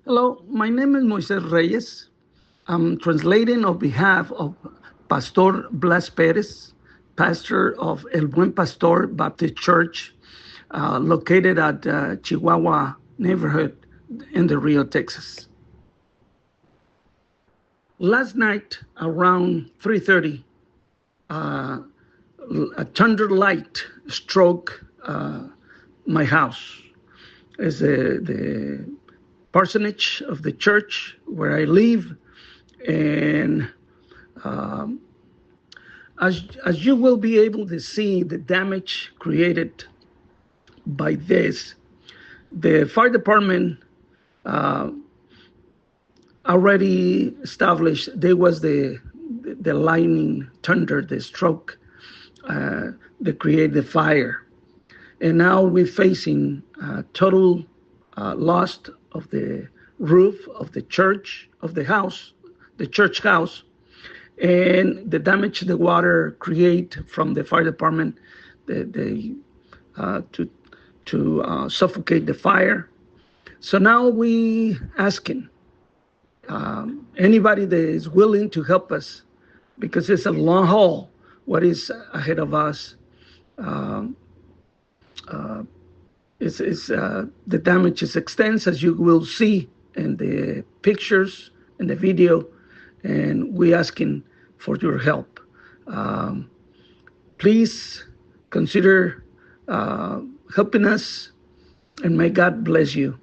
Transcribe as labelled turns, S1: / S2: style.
S1: Hello, my name is Moises Reyes. I'm translating on behalf of Pastor Blas Perez, pastor of El Buen Pastor Baptist Church, located at Chihuahua neighborhood in the Rio, Texas. Last night around 3:30, uh, a thunder light struck my house. It's the parsonage of the church where I live, and um, as you will be able to see the damage created by this, the fire department uh, already established there was the lightning thunder, the stroke that created the fire, and now we're facing total loss of the roof of the church, of the house, the church house, and the damage the water create from the fire department, to suffocate the fire. So now we asking anybody that is willing to help us, because it's a long haul. What is ahead of us? Um, uh, the damage is extensive, as you will see in the pictures and the video, and we asking for your help. Um, Please consider helping us, and may God bless you.